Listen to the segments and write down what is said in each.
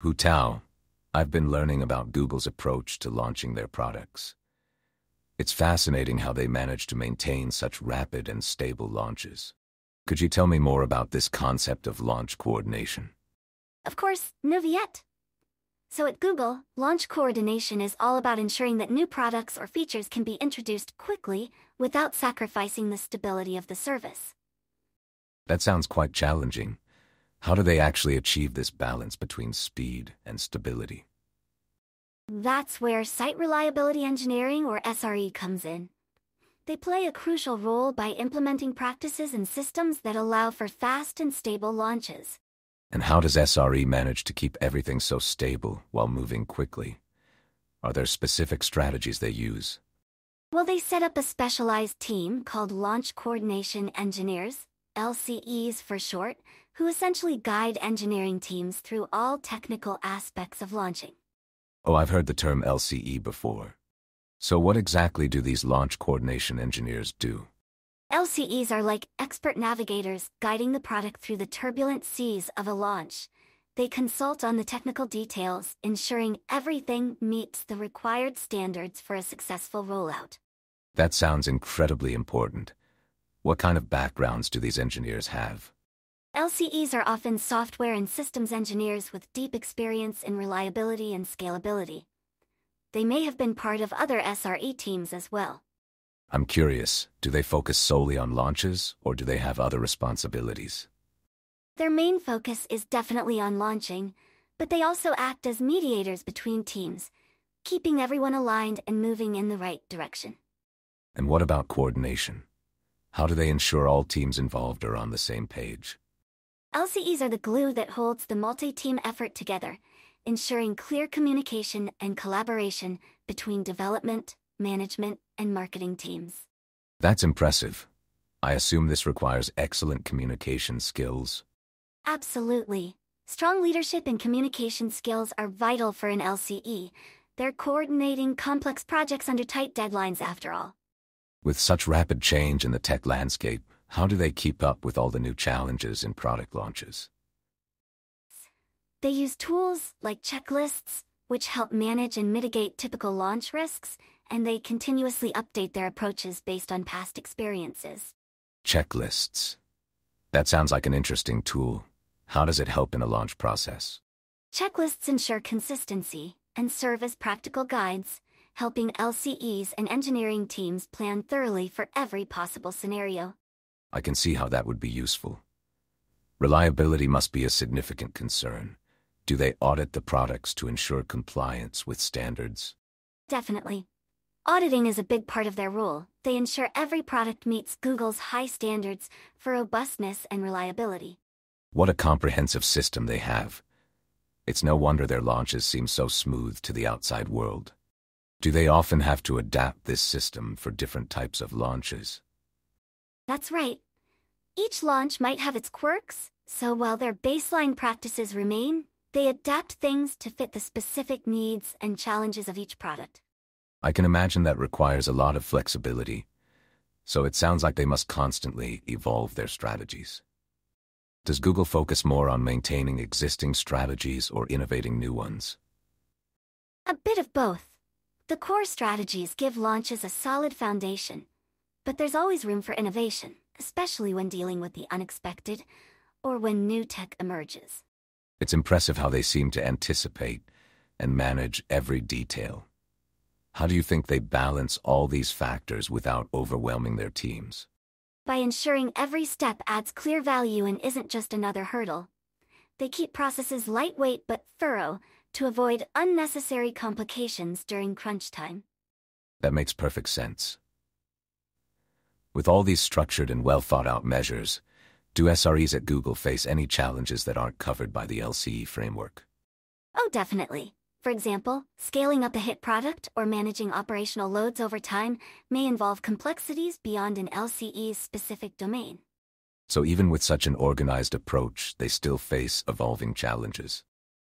Hu Tao, I've been learning about Google's approach to launching their products. It's fascinating how they manage to maintain such rapid and stable launches. Could you tell me more about this concept of launch coordination? Of course, Neuvillette. So at Google, launch coordination is all about ensuring that new products or features can be introduced quickly without sacrificing the stability of the service. That sounds quite challenging. How do they actually achieve this balance between speed and stability? That's where Site Reliability Engineering, or SRE, comes in. They play a crucial role by implementing practices and systems that allow for fast and stable launches. And how does SRE manage to keep everything so stable while moving quickly? Are there specific strategies they use? Well, they set up a specialized team called Launch Coordination Engineers, LCEs for short, who essentially guide engineering teams through all technical aspects of launching. Oh, I've heard the term LCE before. So what exactly do these launch coordination engineers do? LCEs are like expert navigators guiding the product through the turbulent seas of a launch. They consult on the technical details, ensuring everything meets the required standards for a successful rollout. That sounds incredibly important. What kind of backgrounds do these engineers have? LCEs are often software and systems engineers with deep experience in reliability and scalability. They may have been part of other SRE teams as well. I'm curious, do they focus solely on launches, or do they have other responsibilities? Their main focus is definitely on launching, but they also act as mediators between teams, keeping everyone aligned and moving in the right direction. And what about coordination? How do they ensure all teams involved are on the same page? LCEs are the glue that holds the multi-team effort together, ensuring clear communication and collaboration between development, management, and marketing teams. That's impressive. I assume this requires excellent communication skills. Absolutely. Strong leadership and communication skills are vital for an LCE. They're coordinating complex projects under tight deadlines after all. With such rapid change in the tech landscape, how do they keep up with all the new challenges in product launches? They use tools like checklists, which help manage and mitigate typical launch risks, and they continuously update their approaches based on past experiences. Checklists. That sounds like an interesting tool. How does it help in a launch process? Checklists ensure consistency and serve as practical guides, helping LCEs and engineering teams plan thoroughly for every possible scenario. I can see how that would be useful. Reliability must be a significant concern. Do they audit the products to ensure compliance with standards? Definitely. Auditing is a big part of their role. They ensure every product meets Google's high standards for robustness and reliability. What a comprehensive system they have. It's no wonder their launches seem so smooth to the outside world. Do they often have to adapt this system for different types of launches? That's right. Each launch might have its quirks, so while their baseline practices remain, they adapt things to fit the specific needs and challenges of each product. I can imagine that requires a lot of flexibility, so it sounds like they must constantly evolve their strategies. Does Google focus more on maintaining existing strategies or innovating new ones? A bit of both. The core strategies give launches a solid foundation, but there's always room for innovation, especially when dealing with the unexpected or when new tech emerges. It's impressive how they seem to anticipate and manage every detail. How do you think they balance all these factors without overwhelming their teams? By ensuring every step adds clear value and isn't just another hurdle. They keep processes lightweight but thorough to avoid unnecessary complications during crunch time. That makes perfect sense. With all these structured and well-thought-out measures, do SREs at Google face any challenges that aren't covered by the LCE framework? Oh, definitely. For example, scaling up a hit product or managing operational loads over time may involve complexities beyond an LCE's specific domain. So even with such an organized approach, they still face evolving challenges.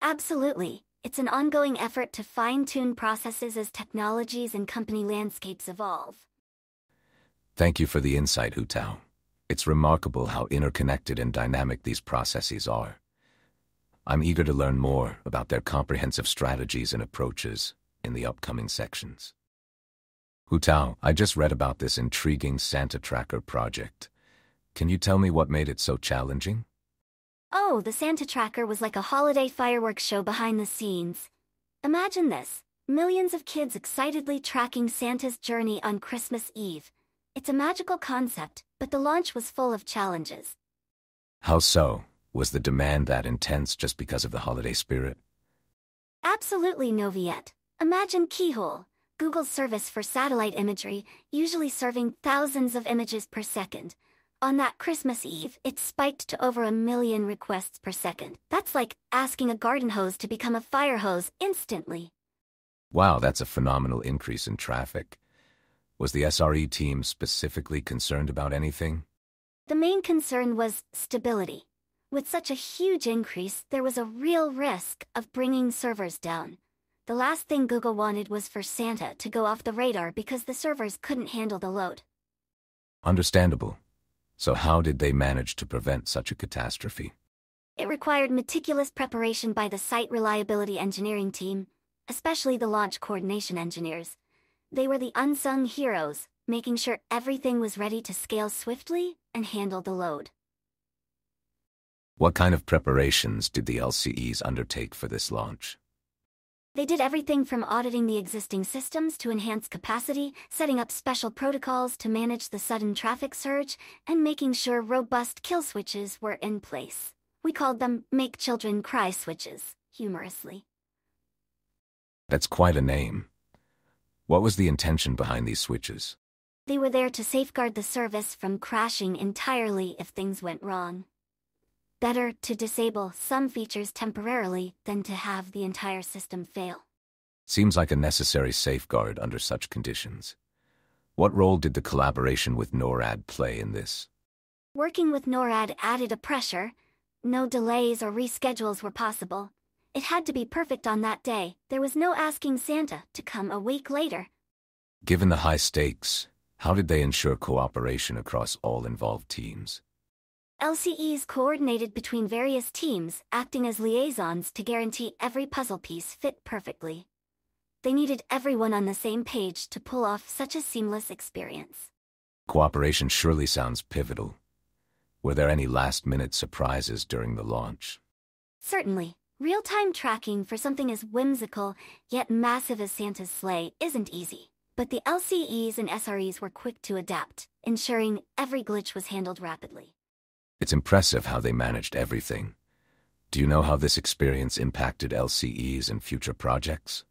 Absolutely. It's an ongoing effort to fine-tune processes as technologies and company landscapes evolve. Thank you for the insight, Hu Tao. It's remarkable how interconnected and dynamic these processes are. I'm eager to learn more about their comprehensive strategies and approaches in the upcoming sections. Hu Tao, I just read about this intriguing Santa Tracker project. Can you tell me what made it so challenging? Oh, the Santa Tracker was like a holiday fireworks show behind the scenes. Imagine this, millions of kids excitedly tracking Santa's journey on Christmas Eve. It's a magical concept, but the launch was full of challenges. How so? Was the demand that intense just because of the holiday spirit? Absolutely, Neuvillette. Imagine Keyhole, Google's service for satellite imagery, usually serving thousands of images per second. On that Christmas Eve, it spiked to over 1 million requests per second. That's like asking a garden hose to become a fire hose instantly. Wow, that's a phenomenal increase in traffic. Was the SRE team specifically concerned about anything? The main concern was stability. With such a huge increase, there was a real risk of bringing servers down. The last thing Google wanted was for Santa to go off the radar because the servers couldn't handle the load. Understandable. So how did they manage to prevent such a catastrophe? It required meticulous preparation by the site reliability engineering team, especially the launch coordination engineers. They were the unsung heroes, making sure everything was ready to scale swiftly and handle the load. What kind of preparations did the LCEs undertake for this launch? They did everything from auditing the existing systems to enhance capacity, setting up special protocols to manage the sudden traffic surge, and making sure robust kill switches were in place. We called them Make Children Cry switches, humorously. That's quite a name. What was the intention behind these switches? They were there to safeguard the service from crashing entirely if things went wrong. Better to disable some features temporarily than to have the entire system fail. Seems like a necessary safeguard under such conditions. What role did the collaboration with NORAD play in this? Working with NORAD added a pressure. No delays or reschedules were possible. It had to be perfect on that day. There was no asking Santa to come a week later. Given the high stakes, how did they ensure cooperation across all involved teams? LCEs coordinated between various teams, acting as liaisons to guarantee every puzzle piece fit perfectly. They needed everyone on the same page to pull off such a seamless experience. Cooperation surely sounds pivotal. Were there any last-minute surprises during the launch? Certainly, real-time tracking for something as whimsical yet massive as Santa's sleigh isn't easy. But the LCEs and SREs were quick to adapt, ensuring every glitch was handled rapidly. It's impressive how they managed everything. Do you know how this experience impacted LCEs and future projects?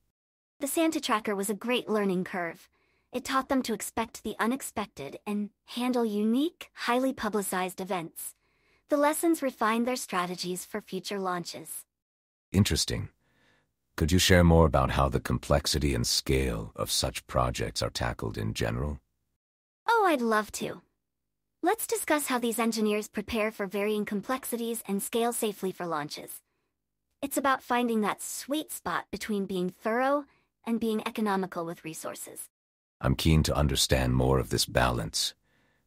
The Santa Tracker was a great learning curve. It taught them to expect the unexpected and handle unique, highly publicized events. The lessons refined their strategies for future launches. Interesting. Could you share more about how the complexity and scale of such projects are tackled in general? Oh, I'd love to. Let's discuss how these engineers prepare for varying complexities and scale safely for launches. It's about finding that sweet spot between being thorough and being economical with resources. I'm keen to understand more of this balance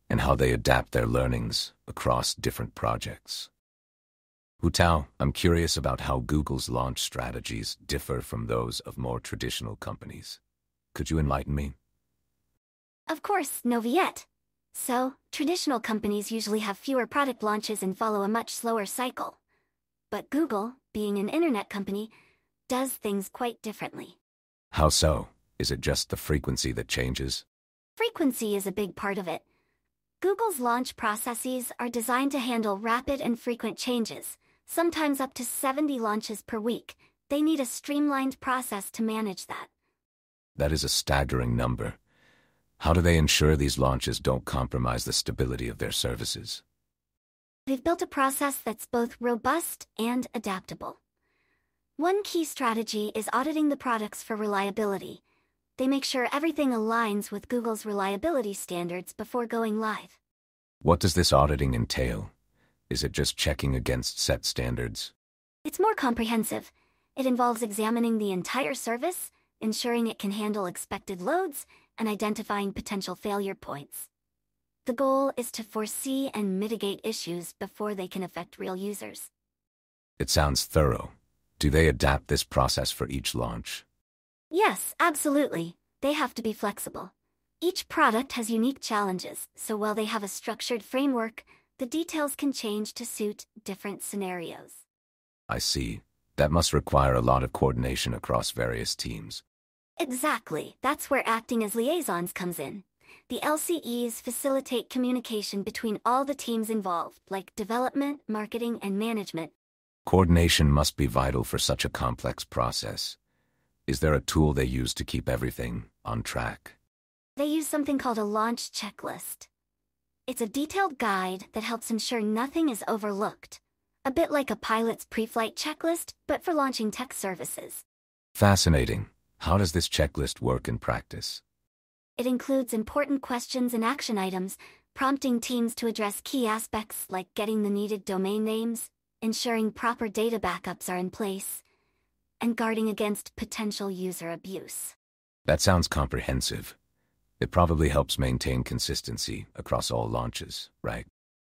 and how they adapt their learnings across different projects. Hu Tao, I'm curious about how Google's launch strategies differ from those of more traditional companies. Could you enlighten me? Of course, Neuvillette. So, traditional companies usually have fewer product launches and follow a much slower cycle. But Google, being an internet company, does things quite differently. How so? Is it just the frequency that changes? Frequency is a big part of it. Google's launch processes are designed to handle rapid and frequent changes, sometimes up to 70 launches per week. They need a streamlined process to manage that. That is a staggering number. How do they ensure these launches don't compromise the stability of their services? They've built a process that's both robust and adaptable. One key strategy is auditing the products for reliability. They make sure everything aligns with Google's reliability standards before going live. What does this auditing entail? Is it just checking against set standards? It's more comprehensive. It involves examining the entire service, ensuring it can handle expected loads, and identifying potential failure points. The goal is to foresee and mitigate issues before they can affect real users. It sounds thorough. Do they adapt this process for each launch? Yes, absolutely. They have to be flexible. Each product has unique challenges, so while they have a structured framework, the details can change to suit different scenarios. I see. That must require a lot of coordination across various teams. Exactly. That's where acting as liaisons comes in. The LCEs facilitate communication between all the teams involved, like development, marketing, and management. Coordination must be vital for such a complex process. Is there a tool they use to keep everything on track? They use something called a launch checklist. It's a detailed guide that helps ensure nothing is overlooked. A bit like a pilot's pre-flight checklist, but for launching tech services. Fascinating. How does this checklist work in practice? It includes important questions and action items, prompting teams to address key aspects like getting the needed domain names, ensuring proper data backups are in place, and guarding against potential user abuse. That sounds comprehensive. It probably helps maintain consistency across all launches, right?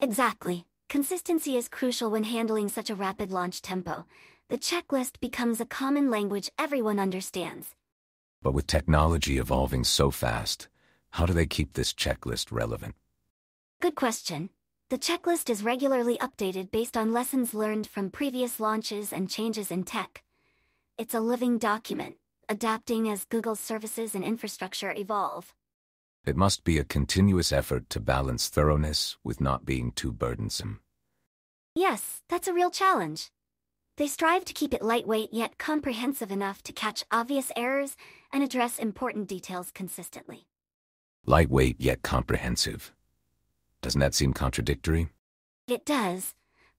Exactly. Consistency is crucial when handling such a rapid launch tempo. The checklist becomes a common language everyone understands. But with technology evolving so fast, how do they keep this checklist relevant? Good question. The checklist is regularly updated based on lessons learned from previous launches and changes in tech. It's a living document, adapting as Google's services and infrastructure evolve. It must be a continuous effort to balance thoroughness with not being too burdensome. Yes, that's a real challenge. They strive to keep it lightweight yet comprehensive enough to catch obvious errors and address important details consistently. Lightweight yet comprehensive. Doesn't that seem contradictory? It does,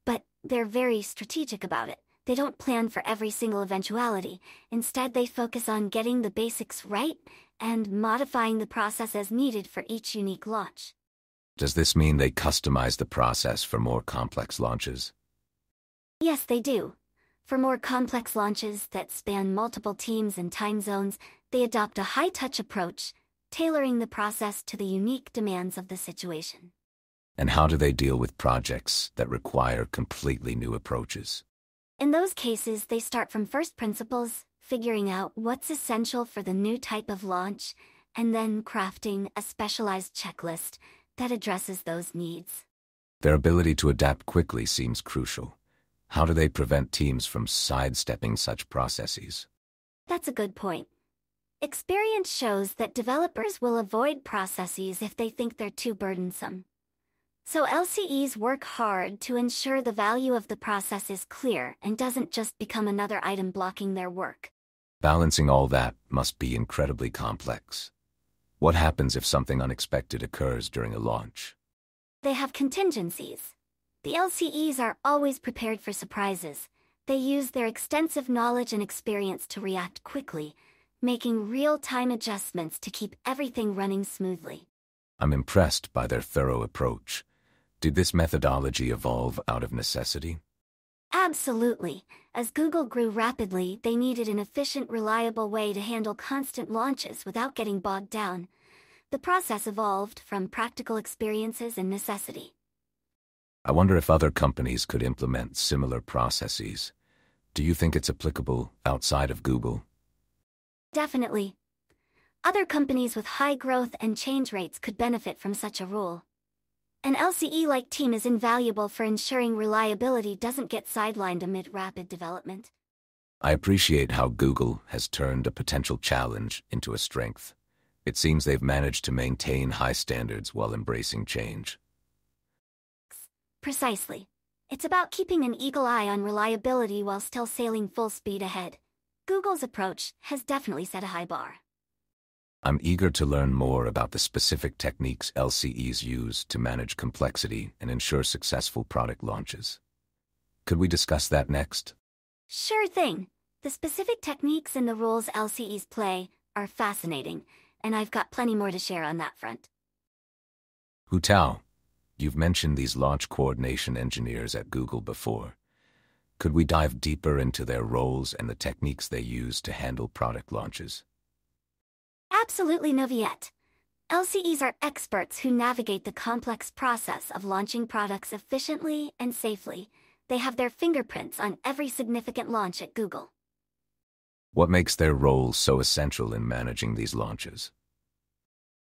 but they're very strategic about it. They don't plan for every single eventuality. Instead, they focus on getting the basics right and modifying the process as needed for each unique launch. Does this mean they customize the process for more complex launches? Yes, they do. For more complex launches that span multiple teams and time zones, they adopt a high-touch approach, tailoring the process to the unique demands of the situation. And how do they deal with projects that require completely new approaches? In those cases, they start from first principles, figuring out what's essential for the new type of launch, and then crafting a specialized checklist that addresses those needs. Their ability to adapt quickly seems crucial. How do they prevent teams from sidestepping such processes? That's a good point. Experience shows that developers will avoid processes if they think they're too burdensome. So LCEs work hard to ensure the value of the process is clear and doesn't just become another item blocking their work. Balancing all that must be incredibly complex. What happens if something unexpected occurs during a launch? They have contingencies. The LCEs are always prepared for surprises. They use their extensive knowledge and experience to react quickly, making real-time adjustments to keep everything running smoothly. I'm impressed by their thorough approach. Did this methodology evolve out of necessity? Absolutely. As Google grew rapidly, they needed an efficient, reliable way to handle constant launches without getting bogged down. The process evolved from practical experiences and necessity. I wonder if other companies could implement similar processes. Do you think it's applicable outside of Google? Definitely. Other companies with high growth and change rates could benefit from such a rule. An LCE-like team is invaluable for ensuring reliability doesn't get sidelined amid rapid development. I appreciate how Google has turned a potential challenge into a strength. It seems they've managed to maintain high standards while embracing change. Precisely. It's about keeping an eagle eye on reliability while still sailing full speed ahead. Google's approach has definitely set a high bar. I'm eager to learn more about the specific techniques LCEs use to manage complexity and ensure successful product launches. Could we discuss that next? Sure thing. The specific techniques and the roles LCEs play are fascinating, and I've got plenty more to share on that front. Hu Tao, you've mentioned these launch coordination engineers at Google before. Could we dive deeper into their roles and the techniques they use to handle product launches? Absolutely, Neuvillette. LCEs are experts who navigate the complex process of launching products efficiently and safely. They have their fingerprints on every significant launch at Google. What makes their role so essential in managing these launches?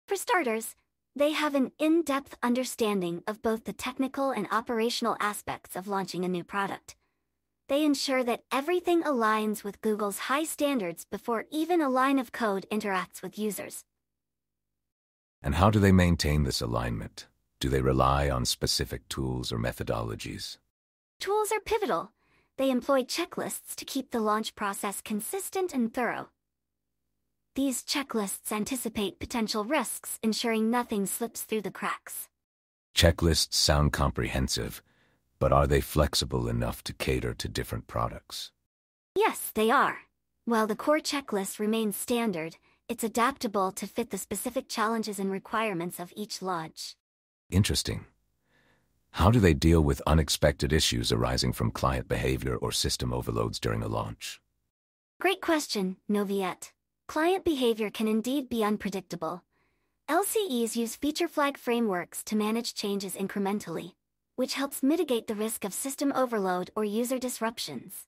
For starters, they have an in-depth understanding of both the technical and operational aspects of launching a new product. They ensure that everything aligns with Google's high standards before even a line of code interacts with users. And how do they maintain this alignment? Do they rely on specific tools or methodologies? Tools are pivotal. They employ checklists to keep the launch process consistent and thorough. These checklists anticipate potential risks, ensuring nothing slips through the cracks. Checklists sound comprehensive, but are they flexible enough to cater to different products? Yes, they are. While the core checklist remains standard, it's adaptable to fit the specific challenges and requirements of each launch. Interesting. How do they deal with unexpected issues arising from client behavior or system overloads during a launch? Great question, Neuvillette. Client behavior can indeed be unpredictable. LCEs use feature flag frameworks to manage changes incrementally, which helps mitigate the risk of system overload or user disruptions.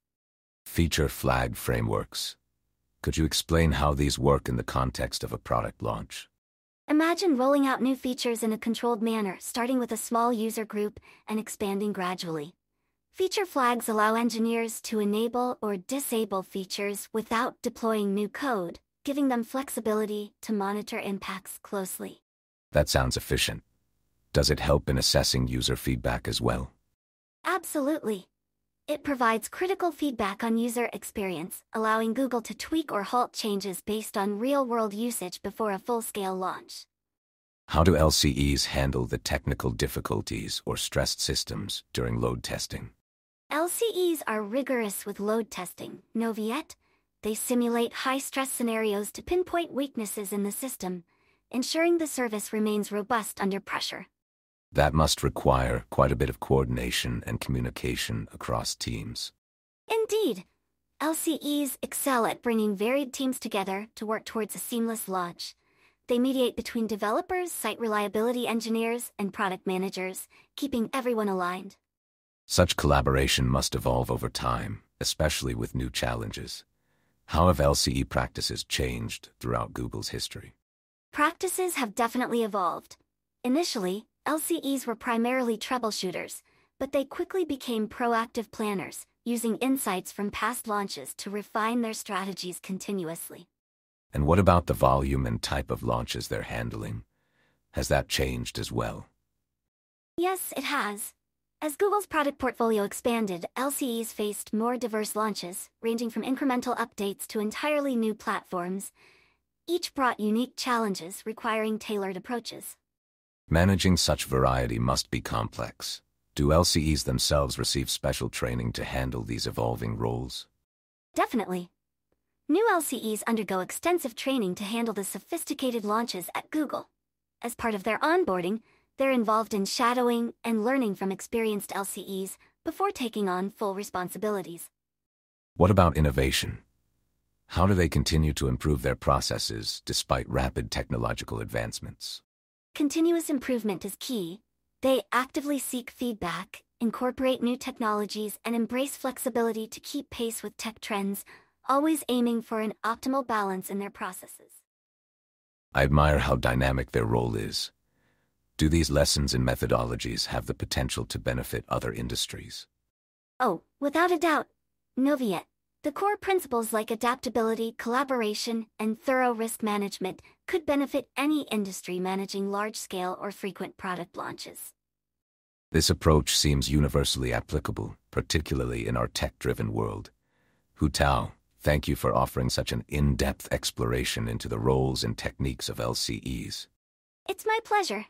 Feature flag frameworks. Could you explain how these work in the context of a product launch? Imagine rolling out new features in a controlled manner, starting with a small user group and expanding gradually. Feature flags allow engineers to enable or disable features without deploying new code, giving them flexibility to monitor impacts closely. That sounds efficient. Does it help in assessing user feedback as well? Absolutely. It provides critical feedback on user experience, allowing Google to tweak or halt changes based on real-world usage before a full-scale launch. How do LCEs handle the technical difficulties or stressed systems during load testing? LCEs are rigorous with load testing, Neuvillette. They simulate high-stress scenarios to pinpoint weaknesses in the system, ensuring the service remains robust under pressure. That must require quite a bit of coordination and communication across teams. Indeed, LCEs excel at bringing varied teams together to work towards a seamless launch. They mediate between developers, site reliability engineers, and product managers, keeping everyone aligned. Such collaboration must evolve over time, especially with new challenges. How have LCE practices changed throughout Google's history? Practices have definitely evolved. Initially, LCEs were primarily troubleshooters, but they quickly became proactive planners, using insights from past launches to refine their strategies continuously. And what about the volume and type of launches they're handling? Has that changed as well? Yes, it has. As Google's product portfolio expanded, LCEs faced more diverse launches, ranging from incremental updates to entirely new platforms. Each brought unique challenges requiring tailored approaches. Managing such variety must be complex. Do LCEs themselves receive special training to handle these evolving roles? Definitely. New LCEs undergo extensive training to handle the sophisticated launches at Google. As part of their onboarding, they're involved in shadowing and learning from experienced LCEs before taking on full responsibilities. What about innovation? How do they continue to improve their processes despite rapid technological advancements? Continuous improvement is key. They actively seek feedback, incorporate new technologies, and embrace flexibility to keep pace with tech trends, always aiming for an optimal balance in their processes. I admire how dynamic their role is. Do these lessons and methodologies have the potential to benefit other industries? Oh, without a doubt. Neuvillette. The core principles like adaptability, collaboration, and thorough risk management could benefit any industry managing large-scale or frequent product launches. This approach seems universally applicable, particularly in our tech-driven world. Hu Tao, thank you for offering such an in-depth exploration into the roles and techniques of LCEs. It's my pleasure.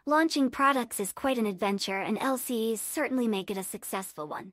Launching products is quite an adventure, and LCEs certainly make it a successful one.